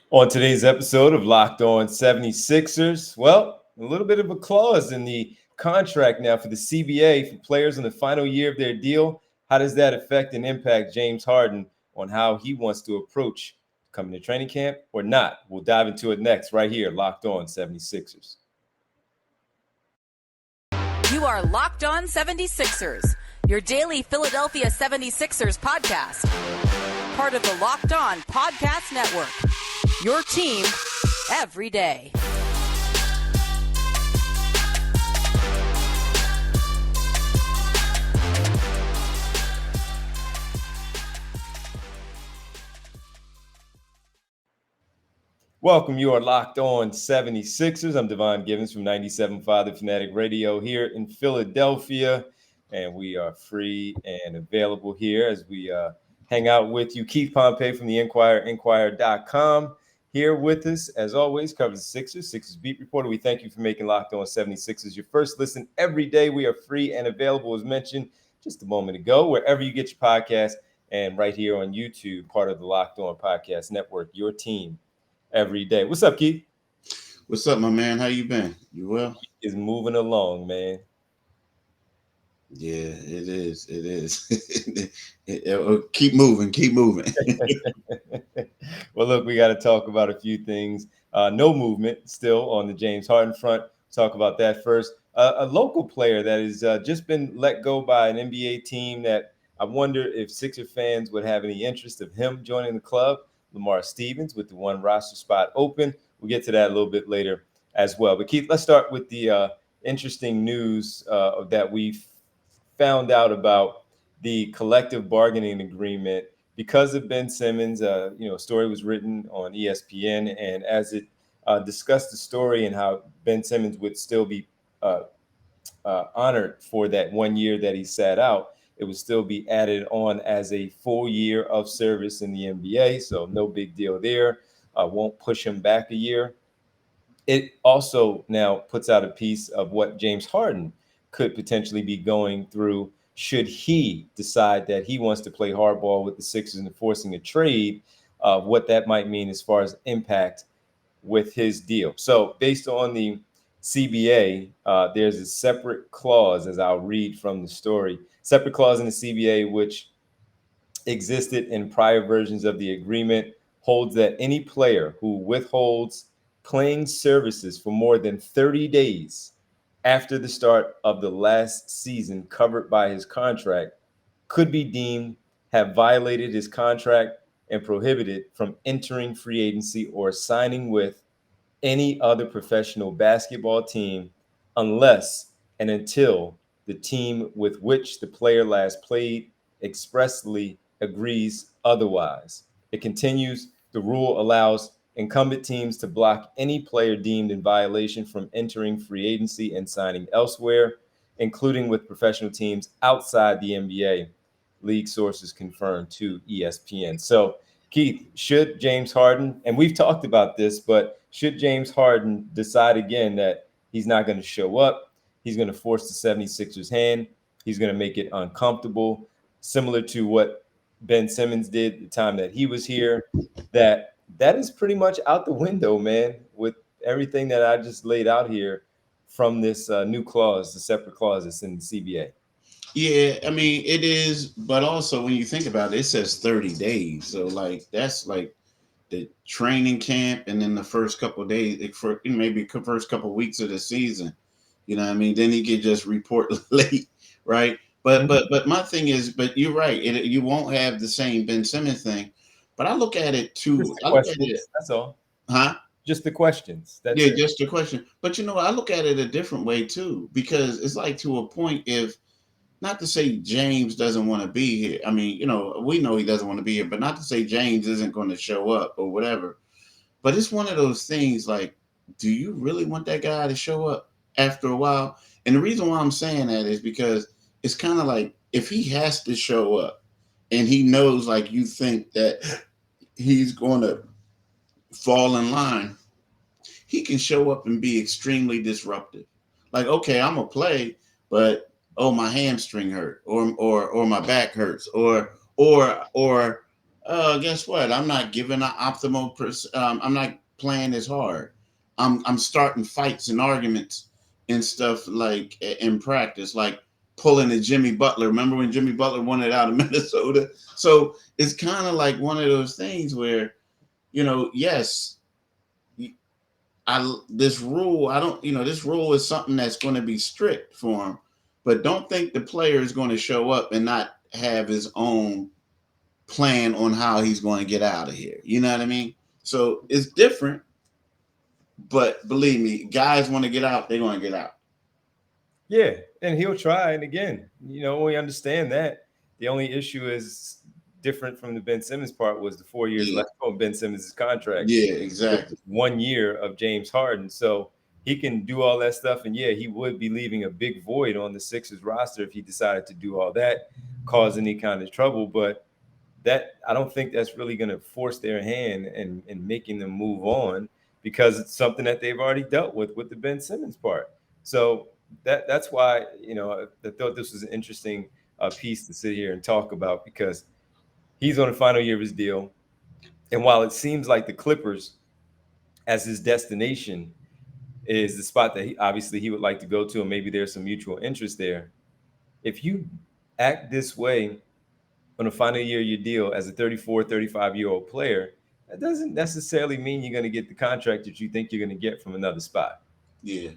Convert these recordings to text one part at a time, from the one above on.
On today's episode of Locked On 76ers, well, a little bit of a clause in the contract now for the CBA for players in the final year of their deal. How does that affect and impact James Harden on how he wants to approach coming to training camp or not? We'll dive into it next right here, Locked On 76ers. You are Locked On 76ers, your daily Philadelphia 76ers podcast. Part of the Locked On Podcast Network. Your team every day. Welcome. You are Locked On 76ers. I'm Devon Givens from 97.5 The Fanatic Radio here in Philadelphia. And we are free and available here as we hang out with you. Keith Pompey from the Enquirer.com here with us, as always, covers the Sixers beat reporter. We thank you for making Locked On 76ers your first listen every day. We are free and available, as mentioned just a moment ago, wherever you get your podcast, and right here on YouTube, part of the Locked On Podcast Network, your team every day. What's up, Keith? What's up, my man? How you been? You well? Is moving along, man. Yeah, it is. It is. Keep moving. Keep moving. Well, look, we got to talk about a few things. No movement still on the James Harden front. Talk about that first. A local player that has just been let go by an NBA team that I wonder if Sixer fans would have any interest of him joining the club. Lamar Stevens with the one roster spot open. We'll get to that a little bit later as well. But Keith, let's start with the interesting news that we've found out about the collective bargaining agreement because of Ben Simmons. A story was written on ESPN, and as it discussed the story and how Ben Simmons would still be honored for that 1 year that he sat out, it would still be added on as a full year of service in the NBA. So no big deal there. Won't push him back a year. It also now puts out a piece of what James Harden could potentially be going through should he decide that he wants to play hardball with the Sixers and forcing a trade, what that might mean as far as impact with his deal. So based on the CBA, there's a separate clause, as I'll read from the story, separate clause in the CBA, which existed in prior versions of the agreement, holds that any player who withholds playing services for more than 30 days after the start of the last season covered by his contract could be deemed have violated his contract and prohibited from entering free agency or signing with any other professional basketball team unless and until the team with which the player last played expressly agrees otherwise. It continues, the rule allows incumbent teams to block any player deemed in violation from entering free agency and signing elsewhere, including with professional teams outside the NBA, league sources confirmed to ESPN. So, Keith, should James Harden, and we've talked about this, but should James Harden decide again that he's not going to show up, he's going to force the 76ers' hand, he's going to make it uncomfortable, similar to what Ben Simmons did the time that he was here, that is pretty much out the window, man, with everything that I just laid out here from this new clause, the separate clause that's in the CBA. Yeah, I mean, it is. But also, when you think about it, it says 30 days. So, like, that's like the training camp and then the first couple of days, for maybe the first couple of weeks of the season. You know what I mean? Then he could just report late, right? But my thing is, but you're right. You won't have the same Ben Simmons thing. But I look at it too. Just the questions, that's all. Huh? Just the questions. That's Yeah, it. just the question. But I look at it a different way too, because it's like to a point, if not to say James doesn't want to be here. I mean, we know he doesn't want to be here, but not to say James isn't going to show up or whatever. But it's one of those things like, do you really want that guy to show up after a while? And the reason why I'm saying that is because it's kind of like, if he has to show up and he knows, like, you think that he's going to fall in line, he can show up and be extremely disruptive. Like, okay, I'm gonna play, but my hamstring hurt, or my back hurts, or Guess what? I'm not giving an optimal. I'm not playing as hard. I'm starting fights and arguments and stuff like in practice, like pulling a Jimmy Butler. Remember when Jimmy Butler wanted out of Minnesota? So it's kind of like one of those things where, yes, this rule. I don't. This rule is something that's going to be strict for him, but don't think the player is going to show up and not have his own plan on how he's going to get out of here. You know what I mean? So it's different, but believe me, guys want to get out, they're going to get out. Yeah, and he'll try. And again, we understand that. The only issue is different from the Ben Simmons part was the 4 years left on Ben Simmons' contract. Yeah, exactly. 1 year of James Harden. So he can do all that stuff. And yeah, he would be leaving a big void on the Sixers roster if he decided to do all that, cause any kind of trouble. But that, I don't think that's really going to force their hand and making them move on, because it's something that they've already dealt with the Ben Simmons part. So that's why, I thought this was an interesting piece to sit here and talk about, because he's on the final year of his deal. And while it seems like the Clippers as his destination is the spot that he would like to go to, and maybe there's some mutual interest there, if you act this way on the final year of your deal as a 34, 35-year-old player, that doesn't necessarily mean you're going to get the contract that you think you're going to get from another spot. Yeah,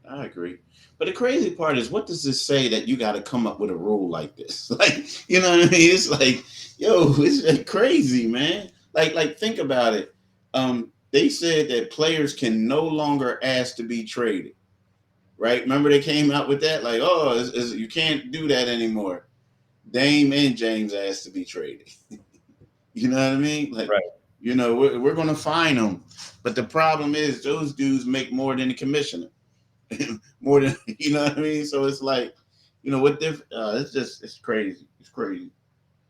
I agree. But the crazy part is, what does this say that you got to come up with a rule like this? Like, you know what I mean? It's like, yo, it's crazy, man. Like think about it. They said that players can no longer ask to be traded. Right? Remember they came out with that? Like, you can't do that anymore. Dame and James asked to be traded. You know what I mean? Like, right. We're going to fine them. But the problem is those dudes make more than the commissioner. More than, you know what I mean? So it's like, it's crazy. It's crazy.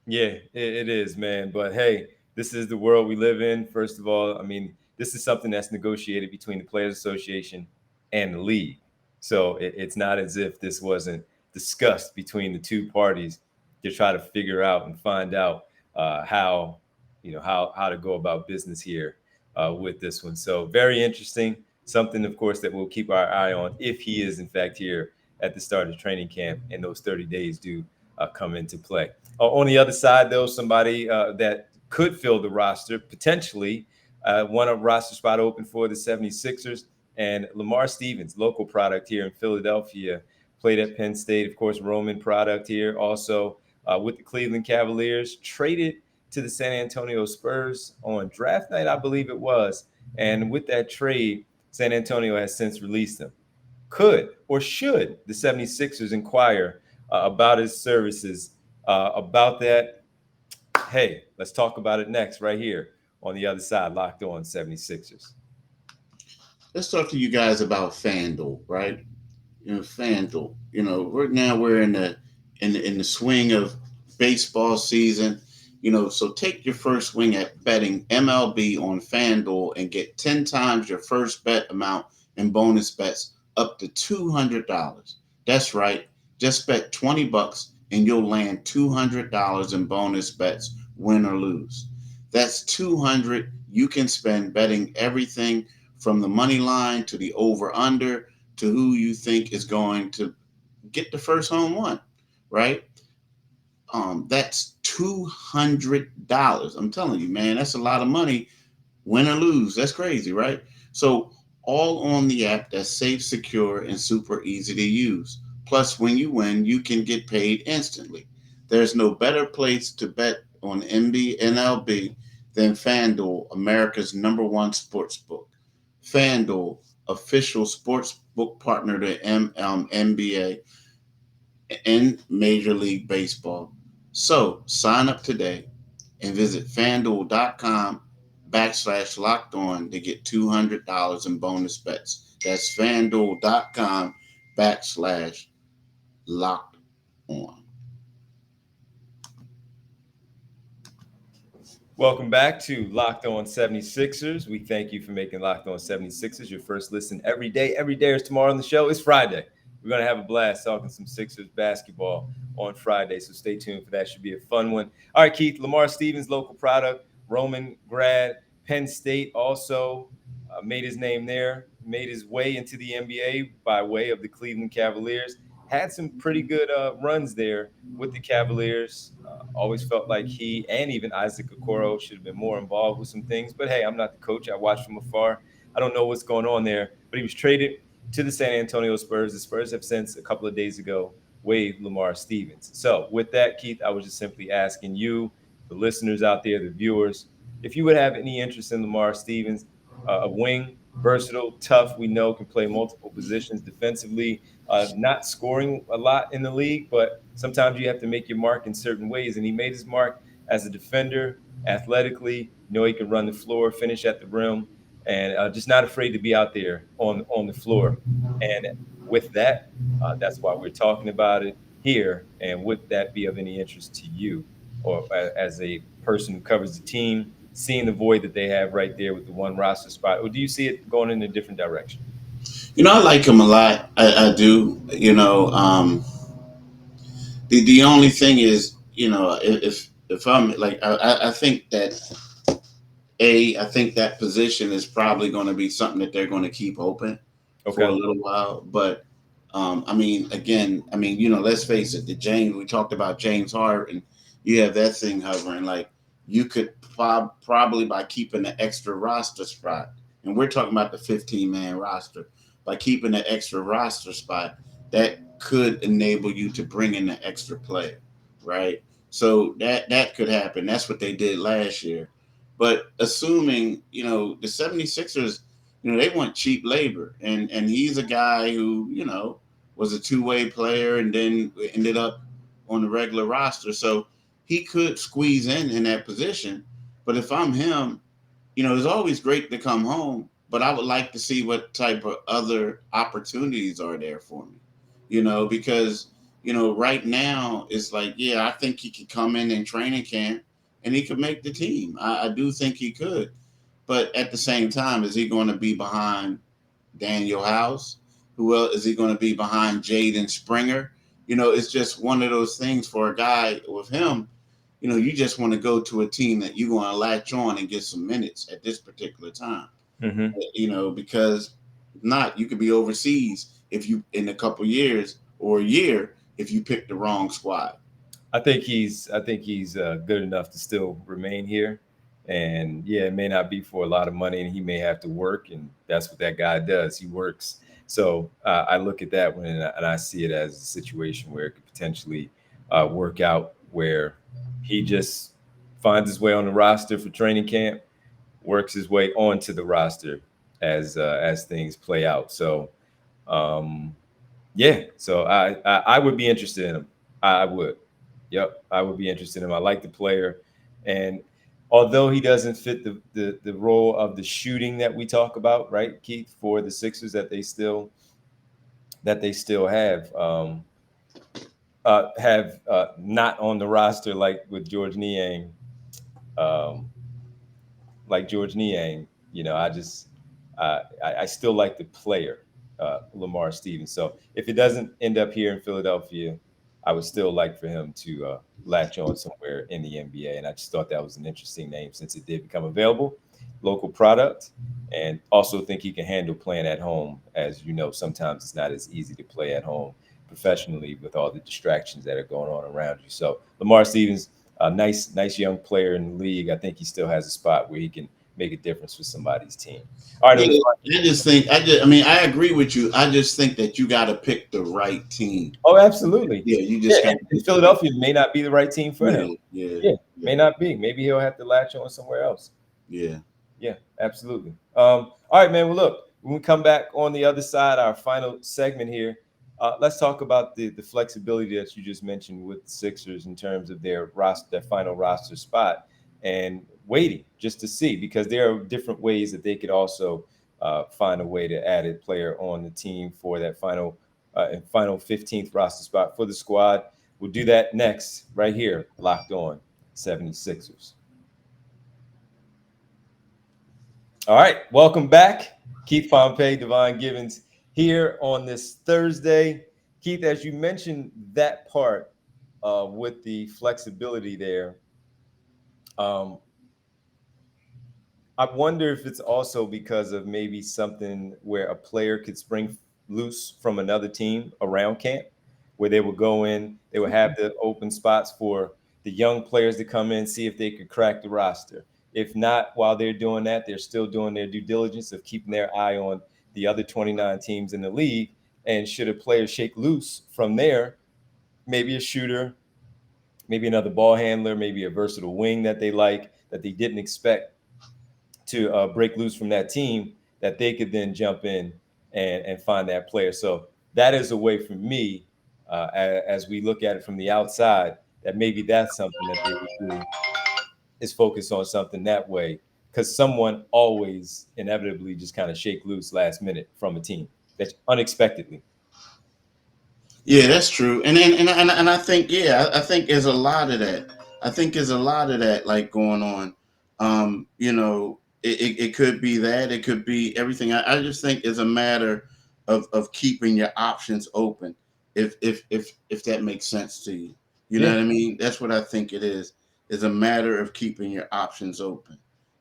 Yeah, it is, man. But hey, this is the world we live in. First of all, I mean, this is something that's negotiated between the Players Association and the league. So it's not as if this wasn't discussed between the two parties to try to figure out and find out how to go about business here with this one. So very interesting. Something, of course, that we'll keep our eye on if he is in fact here at the start of training camp and those 30 days do come into play. On the other side, though, somebody that could fill the roster, potentially one roster spot open for the 76ers, and Lamar Stevens, local product here in Philadelphia, played at Penn State, of course, Roman product here, also with the Cleveland Cavaliers, traded to the San Antonio Spurs on draft night, I believe it was. And with that trade, San Antonio has since released him. Could or should the 76ers inquire about his services? About that, hey, let's talk about it next right here on the other side, Locked On 76ers. Let's talk to you guys about FanDuel, right? FanDuel. We're in the swing of baseball season. So take your first swing at betting MLB on FanDuel and get 10 times your first bet amount in bonus bets up to $200. That's right. Just bet $20 and you'll land $200 in bonus bets, win or lose. That's $200 you can spend betting everything from the money line to the over-under to who you think is going to get the first home run, right? That's $200. I'm telling you, man, that's a lot of money. Win or lose, that's crazy, right? So all on the app that's safe, secure, and super easy to use. Plus, when you win, you can get paid instantly. There's no better place to bet on MLB than FanDuel, America's #1 sports book. FanDuel, official sports book partner to NBA and Major League Baseball. So sign up today and visit FanDuel.com/locked on to get $200 in bonus bets. That's FanDuel.com/locked on. Welcome back to Locked On 76ers. We thank you for making Locked On 76ers your first listen every day. Every day is tomorrow on the show. It's Friday. We're going to have a blast talking some Sixers basketball on Friday, so stay tuned for that. Should be a fun one. All right, Keith, Lamar Stevens, local product, Roman grad, Penn State also made his name there, made his way into the NBA by way of the Cleveland Cavaliers. Had some pretty good runs there with the Cavaliers. Always felt like he and even Isaac Okoro should have been more involved with some things. But hey, I'm not the coach. I watch from afar. I don't know what's going on there. But he was traded to the San Antonio Spurs. The Spurs have since a couple of days ago waived Lamar Stevens. So with that, Keith, I was just simply asking you, the listeners out there, the viewers, if you would have any interest in Lamar Stevens, a wing, versatile, tough. We know can play multiple positions defensively. Not scoring a lot in the league, but sometimes you have to make your mark in certain ways. And he made his mark as a defender, athletically. You know, he can run the floor, finish at the rim, and just not afraid to be out there on the floor. And with that, that's why we're talking about it here. And would that be of any interest to you, or as a person who covers the team, seeing the void that they have right there with the one roster spot, or do you see it going in a different direction? I like him a lot. I do. The only thing is, if I'm like, I think that I think that position is probably going to be something that they're going to keep open for a Okay. little while. But I mean, again, let's face it. The James we talked about James Harden, you have that thing hovering. Like you could probably by keeping the extra roster spot, and we're talking about the 15-man roster. By keeping the extra roster spot, that could enable you to bring in the extra player, right? So that could happen. That's what they did last year. But assuming, the 76ers, they want cheap labor. And he's a guy who, was a two-way player and then ended up on the regular roster. So he could squeeze in that position. But if I'm him, it's always great to come home, but I would like to see what type of other opportunities are there for me. Because, right now it's like, yeah, I think he could come in training camp and he could make the team. I do think he could. But at the same time, is he going to be behind Daniel House? Who else is he going to be behind? Jaden Springer? It's just one of those things for a guy with him. You just want to go to a team that you're going to latch on and get some minutes at this particular time. Mm-hmm. Because if not, you could be overseas if you in a couple years or a year if you pick the wrong squad. I think he's good enough to still remain here. And yeah, it may not be for a lot of money, and he may have to work, and that's what that guy does. He works. So I look at that one, and I see it as a situation where it could potentially work out, where he just finds his way on the roster for training camp, works his way onto the roster as things play out. So um, yeah, so I would be interested in him. I would. Yep, I would be interested in him. I like the player, and although he doesn't fit the role of the shooting that we talk about, right, Keith, for the Sixers that they still have not on the roster like with George Niang, um, like George Niang. I still like the player, Lamar Stevens. So if it doesn't end up here in Philadelphia, I would still like for him to latch on somewhere in the NBA. And I just thought that was an interesting name since it did become available, local product, and also think he can handle playing at home. As you know, sometimes it's not as easy to play at home professionally with all the distractions that are going on around you. So Lamar Stevens, a nice young player in the league. I think he still has a spot where he can make a difference for somebody's team. All right, Yeah, I agree with you. I just think that you got to pick the right team. oh, absolutely. Yeah, you Yeah, just got to and pick the right. Philadelphia may not be the right team for him. Yeah, yeah, Yeah, yeah, may not be. Maybe he'll have to latch on somewhere else. yeah. Yeah, absolutely. All right, man. Well, look, when we come back on the other side, our final segment here, let's talk about the flexibility that you just mentioned with the Sixers in terms of their final roster spot, and waiting just to see, because there are different ways that they could also find a way to add a player on the team for that final 15th roster spot for the squad. We'll do that next, right here, locked on 76ers. All right, welcome back. Keith Pompey, Devon Givens here on this Thursday. Keith, as you mentioned that part with the flexibility there, um, I wonder if it's also because of maybe something where a player could spring loose from another team around camp, where they would go in, they would have the open spots for the young players to come in, see if they could crack the roster. If not, while they're doing that, they're still doing their due diligence of keeping their eye on the other 29 teams in the league. And should a player shake loose from there, maybe a shooter, maybe another ball handler, maybe a versatile wing that they like, that they didn't expect to break loose from that team, that they could then jump in and find that player. So that is a way for me, as we look at it from the outside, that maybe that's something that they would do, is focus on something that way, because someone always inevitably just kind of shake loose last minute from a team that's unexpectedly. Yeah, that's true. And then and I think I think there's a lot of that. I think there's a lot of that like going on. It could be that, it could be everything. I just think it's a matter of keeping your options open. If that makes sense to you. You know Yeah, what I mean? That's what I think it is. Is a matter of keeping your options open.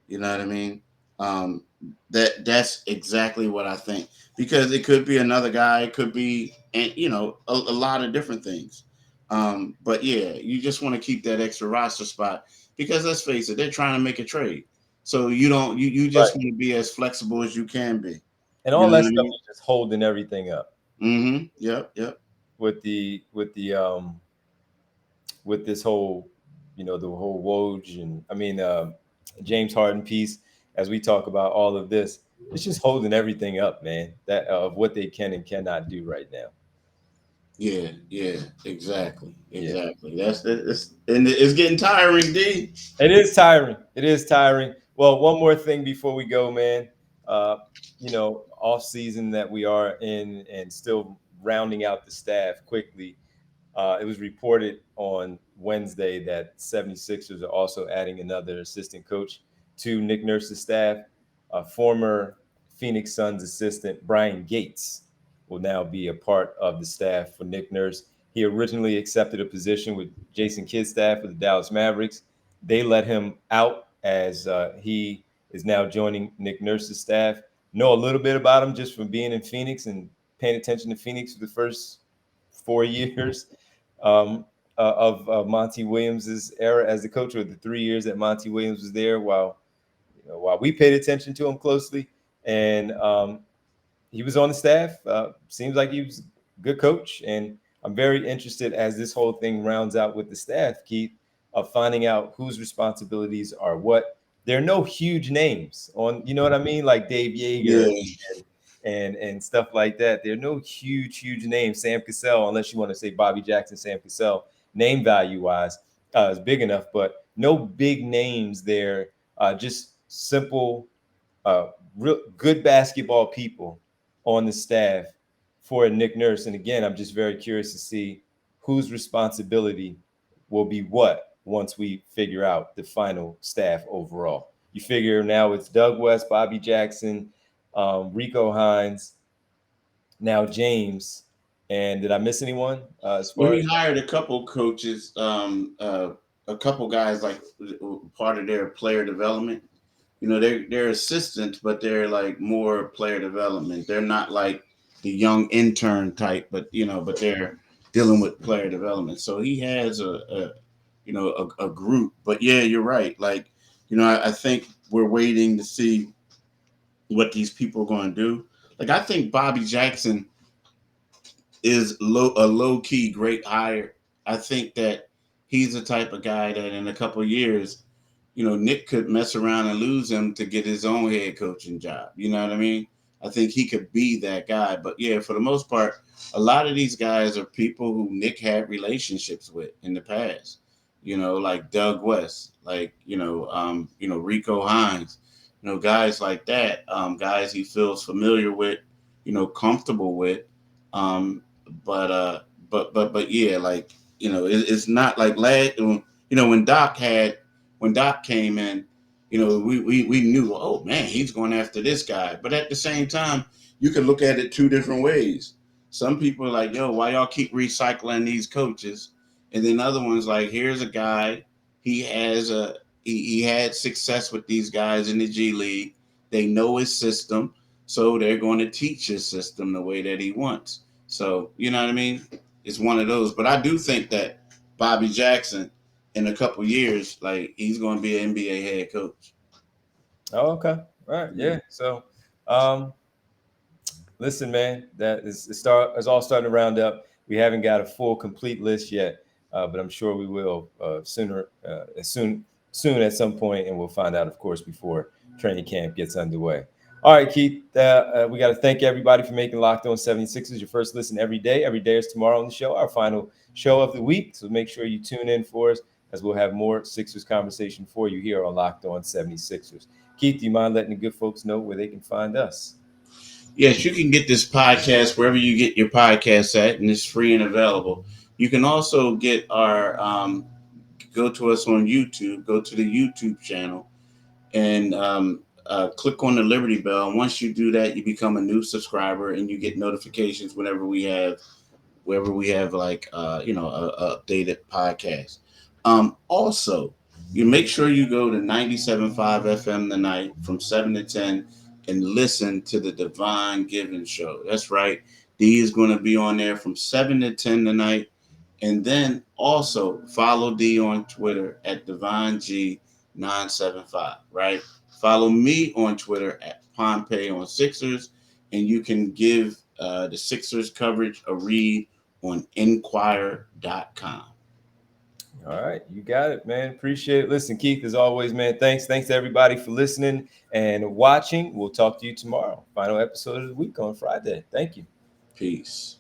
You know what I mean? Um, that's exactly what I think, because it could be another guy, it could be, and a lot of different things. But yeah, you just want to keep that extra roster spot, because let's face it, they're trying to make a trade. So you don't you right. just want to be as flexible as you can be. And You all know that what I stuff mean? is just holding everything up Yep. Yep. with this whole, the whole Woj and James Harden piece. As we talk about all of this, it's just holding everything up, man. That of what they can and cannot do right now. Yeah. Yeah. Exactly. Yeah, Exactly. And it's getting tiring, D. it is tiring. It is tiring. Well, one more thing before we go, man. Off season that we are in, and still rounding out the staff quickly. It was reported on Wednesday that 76ers are also adding another assistant coach to Nick Nurse's staff. Former Phoenix Suns assistant Brian Gates will now be a part of the staff for Nick Nurse. He originally accepted a position with Jason Kidd's staff with the Dallas Mavericks. They let him out as he is now joining Nick Nurse's staff. Know a little bit about him just from being in Phoenix and paying attention to Phoenix for the first 4 years of Monty Williams's era as the coach, or the 3 years that Monty Williams was there, while we paid attention to him closely. And he was on the staff. Seems like he was a good coach, and I'm very interested, as this whole thing rounds out with the staff, Keith, of finding out whose responsibilities are what. There are no huge names on, you know what I mean, like Dave Yeager Yeah. and stuff like that. There are no huge names. Sam Cassell, unless you want to say Bobby Jackson, Sam Cassell, name value wise, is big enough, but no big names there. Just simple, real good basketball people on the staff for Nick Nurse. And again, I'm just very curious to see whose responsibility will be what once we figure out the final staff overall. You figure now it's Doug West, Bobby Jackson, Rico Hines, now James. And did I miss anyone as Well, far he as hired a couple coaches, a couple guys like part of their player development. They're assistants, but they're like more player development. They're not like the young intern type, but they're dealing with player development. So he has a group. But yeah, you're right. Like, I think we're waiting to see what these people are going to do. Like, I think Bobby Jackson is a low key great hire. I think that he's the type of guy that in a couple of years, Nick could mess around and lose him to get his own head coaching job. You know what I mean? I think he could be that guy. But yeah, for the most part, a lot of these guys are people who Nick had relationships with in the past. Like Doug West, like Rico Hines, guys like that, guys he feels familiar with, comfortable with. Um, but yeah, like it's not like when Doc came in, we knew, oh man, he's going after this guy. But at the same time, you can look at it two different ways. some people are like, yo, why y'all keep recycling these coaches? And then other ones like, here's a guy, he has he had success with these guys in the G League. They know his system, so they're going to teach his system the way that he wants. So you know what I mean? It's one of those. But I do think that Bobby Jackson, in a couple years, like he's going to be an NBA head coach. Oh, okay. All right. Yeah. So, um, listen, man, that is it's all starting to round up. We haven't got a full complete list yet, but I'm sure we will soon at some point, and we'll find out, of course, before training camp gets underway. All right, Keith, we got to thank everybody for making Locked On 76ers your first listen every day. Every day is tomorrow on the show, our final show of the week. So make sure you tune in for us, as we'll have more Sixers conversation for you here on Locked On 76ers. Keith, do you mind letting the good folks know where they can find us? Yes, you can get this podcast wherever you get your podcasts at, and it's free and available. You can also get our go to us on YouTube, go to the YouTube channel, and click on the Liberty Bell. And once you do that, you become a new subscriber, and you get notifications wherever we have like a updated podcast. Also, you make sure you go to 97.5 FM tonight from 7 to 10 and listen to the Divine Giving Show. That's right. D is going to be on there from 7 to 10 tonight. And then also follow D on Twitter at DivineG975, right? Follow me on Twitter at Pompey on Sixers, and you can give the Sixers coverage a read on Enquire.com. All right, you got it, man. Appreciate it. Listen, Keith, as always, man, thanks to everybody for listening and watching. We'll talk to you tomorrow. Final episode of the week on Friday. Thank you. Peace.